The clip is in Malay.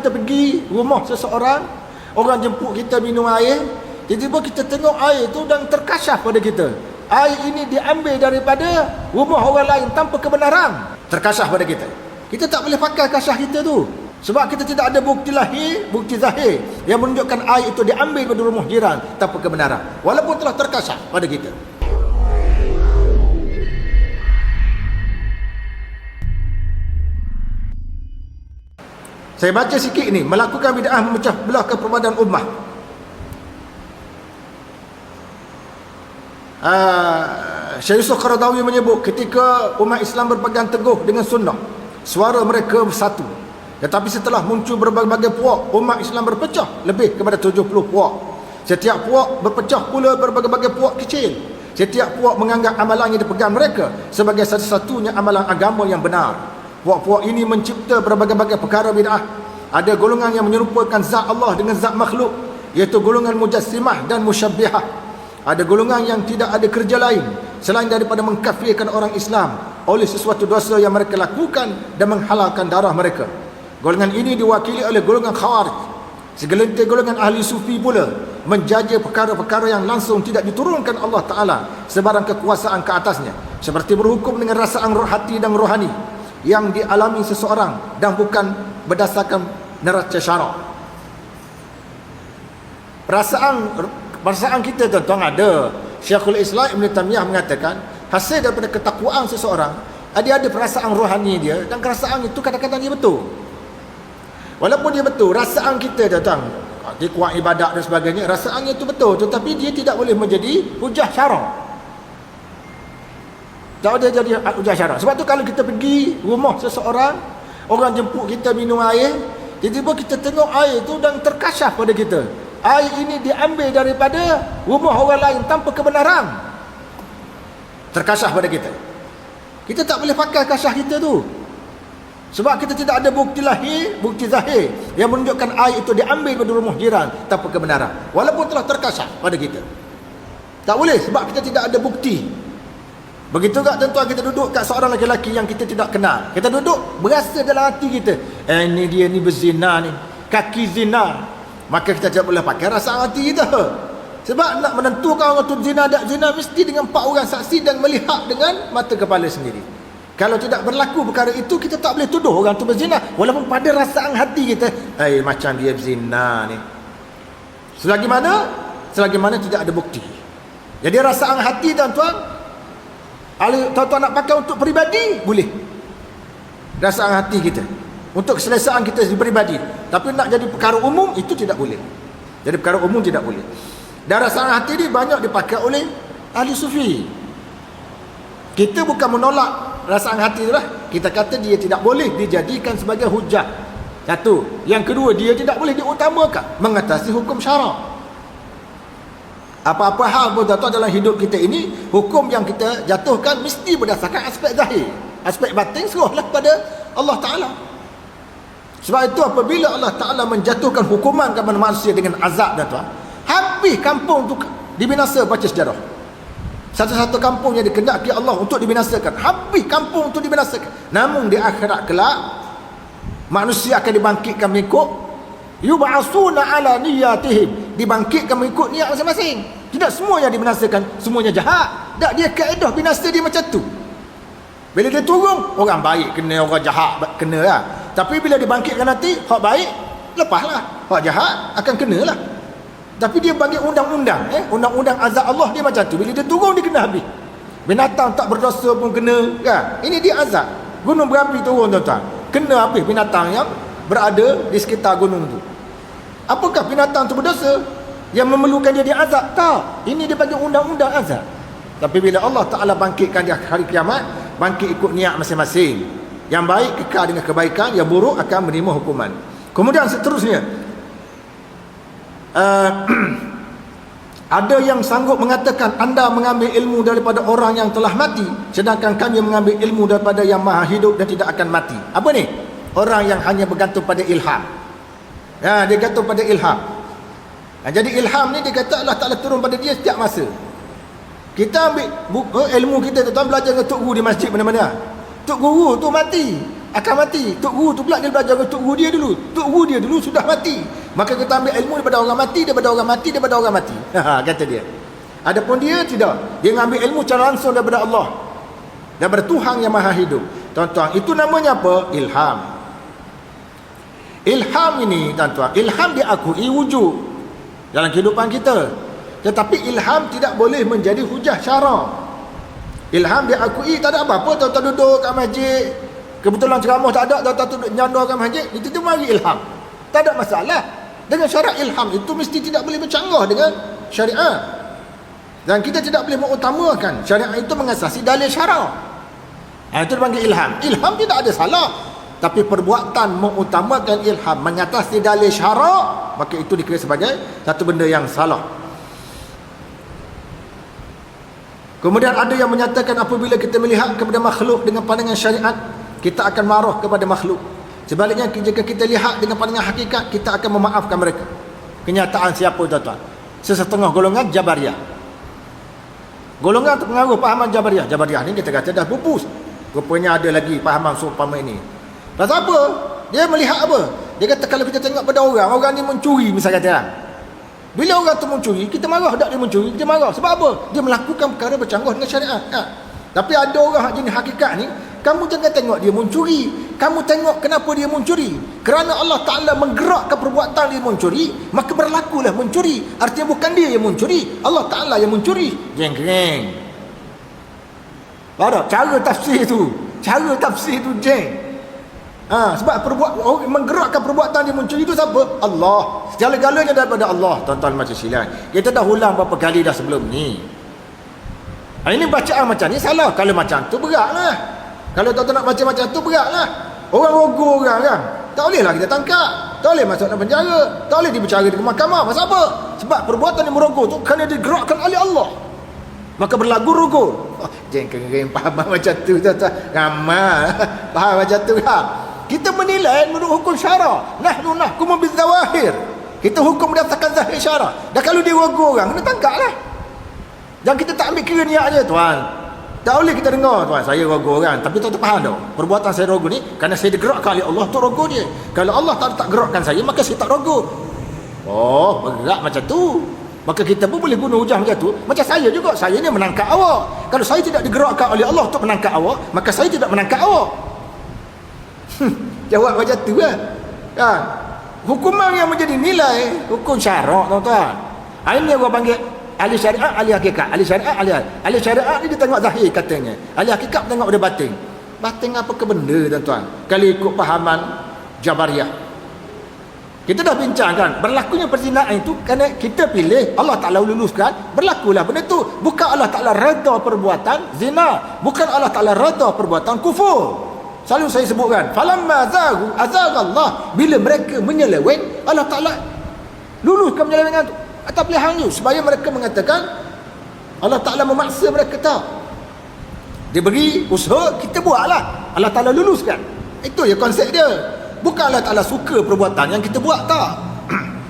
kita pergi rumah seseorang, orang jemput kita minum air, tiba-tiba kita tengok air tu dan terkasyaf pada kita. Air ini diambil daripada rumah orang lain tanpa kebenaran. Terkasyaf pada kita. Kita tak boleh pakai kasyaf kita tu. Sebab kita tidak ada bukti lahir, bukti zahir yang menunjukkan air itu diambil dari rumah jiran tanpa kebenaran. Walaupun telah terkasyaf pada kita. Saya baca sikit ni, melakukan bid'ah memecah belah keperbadanan ummah. Syekh Yusuf Qaradawi menyebut ketika umat Islam berpegang teguh dengan sunnah, suara mereka bersatu. Tetapi setelah muncul berbagai puak, umat Islam berpecah lebih kepada 70 puak. Setiap puak berpecah pula berbagai puak kecil. Setiap puak menganggap amalan yang dipegang mereka sebagai satu-satunya amalan agama yang benar. Puak-puak ini mencipta berbagai-bagai perkara bid'ah. Ada golongan yang menyerupakan zat Allah dengan zat makhluk, iaitu golongan mujassimah dan musyabbihah. Ada golongan yang tidak ada kerja lain selain daripada mengkafirkan orang Islam oleh sesuatu dosa yang mereka lakukan dan menghalalkan darah mereka. Golongan ini diwakili oleh golongan Khawarij. Segelintir golongan ahli sufi pula menjaja perkara-perkara yang langsung tidak diturunkan Allah Ta'ala sebarang kekuasaan ke atasnya, seperti berhukum dengan rasaan hati dan rohani yang dialami seseorang dan bukan berdasarkan neraca syarak. Perasaan kita tuan-tuan ada. Syekhul Islam Ibn Taymiyah mengatakan hasil daripada ketakwaan seseorang, dia ada perasaan rohani dia, dan perasaan itu kadang-kadang dia betul. Walaupun dia betul, rasaan kita tuan-tuan, dia kuat ibadat dan sebagainya, rasaannya itu betul, tetapi dia tidak boleh menjadi hujah syarak. Tak boleh jadi hujah syarak. Sebab tu kalau kita pergi rumah seseorang, orang jemput kita minum air, tiba-tiba kita tengok air tu dan terkasyaf pada kita. Air ini diambil daripada rumah orang lain tanpa kebenaran. Terkasyaf pada kita. Kita tak boleh pakai kasyaf kita tu. Sebab kita tidak ada bukti lahir, bukti zahir yang menunjukkan air itu diambil dari rumah jiran tanpa kebenaran. Walaupun telah terkasyaf pada kita. Tak boleh sebab kita tidak ada bukti. Begitu tak tuan-tuan, kita duduk kat seorang lelaki yang kita tidak kenal. Kita duduk, berasa dalam hati kita, ni dia ni berzina ni, kaki zina. Maka kita tidak boleh pakai rasa hati kita. Sebab nak menentukan orang tu zina tak zina, mesti dengan 4 orang saksi dan melihat dengan mata kepala sendiri. Kalau tidak berlaku perkara itu, kita tak boleh tuduh orang tu berzina, walaupun pada rasaan hati kita, macam dia berzina ni. Selagi mana tidak ada bukti. Jadi rasaan hati tuan-tuan, tuan-tuan nak pakai untuk peribadi, boleh. Rasaan hati kita untuk keselesaan kita pribadi. Tapi nak jadi perkara umum, itu tidak boleh. Jadi perkara umum tidak boleh. Dan rasaan hati ni banyak dipakai oleh ahli sufi. Kita bukan menolak rasaan hati tu lah. Kita kata dia tidak boleh dijadikan sebagai hujah. Satu. Yang kedua, dia tidak boleh diutamakan mengatasi hukum syarak. Apa-apa hal pun tuan-tuan dalam hidup kita ini, hukum yang kita jatuhkan mesti berdasarkan aspek zahir. Aspek batin serahlah pada Allah Ta'ala. Sebab itu apabila Allah Ta'ala menjatuhkan hukuman kepada manusia dengan azab tuan-tuan, habis kampung tu dibinasa. Baca sejarah, satu-satu kampung yang dikehendaki Allah untuk dibinasakan, habis kampung tu dibinasakan. Namun di akhirat kelak, manusia akan dibangkitkan mengikut yub'asuna ala niyatihim, dibangkitkan mengikut niat masing-masing. Tidak semua yang dibinasakan semuanya jahat. Tak, dia kaedah binasa dia macam tu. Bila dia turun, orang baik kena, orang jahat kena lah. Tapi bila dibangkitkan nanti, hak baik lepaslah, hak jahat akan kenalah. Tapi dia bagi undang-undang, undang-undang azab Allah dia macam tu. Bila dia turun, dia kena habis. Binatang tak berdosa pun kena kan? Ini dia azab. Gunung berapi turun tuan-tuan, kena habis binatang yang berada di sekitar gunung tu. Apakah binatang tu berdosa yang memerlukan dia diazab? Tak. Ini dia bagi undang-undang azab. Tapi bila Allah Ta'ala bangkitkan di hari kiamat, bangkit ikut niat masing-masing. Yang baik kekal dengan kebaikan, yang buruk akan menerima hukuman. Kemudian seterusnya, ada yang sanggup mengatakan anda mengambil ilmu daripada orang yang telah mati, sedangkan kami mengambil ilmu daripada yang maha hidup dan tidak akan mati. Apa ni? Orang yang hanya bergantung pada ilham. Dia gantung pada ilham. Jadi ilham ni dia kata Allah Ta'ala turun pada dia setiap masa. Kita ambil ilmu kita, tuan-tuan belajar dengan Tok Guru di masjid mana-mana. Tok Guru tu mati, akan mati. Tok guru tu pula dia belajar dengan tok guru dia dulu. Tok guru dia dulu sudah mati. Maka kita ambil ilmu daripada orang mati, daripada orang mati, daripada orang mati. Kata dia. Adapun dia tidak. Dia mengambil ilmu secara langsung daripada Allah. Daripada Tuhan yang Maha Hidup. Tuan-tuan, itu namanya apa? Ilham. Ilham ini, tuan-tuan, ilham diakui wujud dalam kehidupan kita. Tetapi ilham tidak boleh menjadi hujah syara. Ilham diakui, tak ada apa-apa. Tuan-tuan duduk kat masjid, kebetulan ceramah tak ada, tuan-tuan duduk nyandar kat masjid, itu tu mari ilham. Tak ada masalah. Dengan syarat ilham itu mesti tidak boleh bercanggah dengan syariat. Dan kita tidak boleh mengutamakan syariat itu mengasasi dalil syara. Itu dipanggil ilham. Ilham tidak ada salah. Tapi perbuatan mengutamakan ilham mengatasi dalil syara, maka itu dikira sebagai satu benda yang salah. Kemudian ada yang menyatakan apabila kita melihat kepada makhluk dengan pandangan syariat, kita akan marah kepada makhluk. Sebaliknya jika kita lihat dengan pandangan hakikat, kita akan memaafkan mereka. Kenyataan siapa tuan-tuan? Sesetengah golongan Jabariyah. Golongan terpengaruh pahaman Jabariyah. Jabariyah ni kita kata dah pupus. Rupanya ada lagi pahaman seumpama ini. Pasal apa? Dia melihat apa? Dia kata kalau kita tengok pada orang ni mencuri misalnya kata. Bila orang tu mencuri, kita marah tak dia mencuri? Kita marah. Sebab apa? Dia melakukan perkara bercanggah dengan syariat. Tapi ada orang jenis hakikat ni, kamu jangan tengok dia mencuri. Kamu tengok kenapa dia mencuri. Kerana Allah Ta'ala menggerakkan perbuatan dia mencuri, maka berlakulah mencuri. Artinya bukan dia yang mencuri, Allah Ta'ala yang mencuri. Jeng-jeng. Faham tak? Cara tafsir tu. Cara tafsir tu jeng. Sebab menggerakkan perbuatan dia mencuri itu siapa? Allah. Segala-galanya daripada Allah. Tuan-tuan macam silat. Kita dah ulang berapa kali dah sebelum ni. Ini bacaan macam ni salah. Kalau macam tu beratlah. Kalau tuan-tuan nak baca macam tu beratlah. Orang rogo orang kan. Tak bolehlah kita tangkap. Tak boleh masuk dalam penjara. Tak boleh dibercara di mahkamah. Pasal apa? Sebab perbuatan yang merogo tu kerana digerakkan oleh Allah. Maka berlagu rogo. Jeng-kering faham macam tu tuan-tuan. Ramal. Faham macam tu kan? Kita menilai menurut hukum syara. Nahnu nahkumu bizawahir. Kita hukum berdasarkan zahir syara. Dan kalau dia rogo orang, kena tangkaplah. Dan kita tak ambil kira niatnya tuan. Tak boleh kita dengar tuan, saya rogo orang. Tapi tuan faham tak? Perbuatan saya rogo ni kerana saya digerakkan oleh Allah untuk rogo dia. Kalau Allah tak gerakkan saya, maka saya tak rogo. Oh, bergerak macam tu. Maka kita pun boleh guna hujah macam tu. Macam saya juga, saya ni menangkap awak. Kalau saya tidak digerakkan oleh Allah untuk menangkap awak, maka saya tidak menangkap awak. Jawab macam tu lah. Kan? Hukuman yang menjadi nilai hukum syarak tuan-tuan. Ini yang orang panggil ahli syariat, ahli hakikat. Ahli syariat, ahli syariat ni dia tengok zahir katanya. Ahli hakikat tengok dia batin. Batin apa ke benda tuan-tuan? Kalau ikut pahaman Jabariyah. Kita dah bincangkan berlakunya perzinaan itu kerana kita pilih, Allah Ta'ala luluskan, berlakulah benda tu. Bukan Allah Ta'ala redha perbuatan zina, bukan Allah Ta'ala redha perbuatan kufur. Selalu saya sebutkan, falamma zaghu azaghallah, bila mereka menyeleweng, Allah Ta'ala luluskan penyelewengan tu atas pilihan tu supaya mereka mengatakan Allah Ta'ala memaksa mereka. Tak, dia beri usaha, kita buatlah, Allah Ta'ala luluskan. Itu ya konsep dia. Bukan Allah Ta'ala suka perbuatan yang kita buat, tak.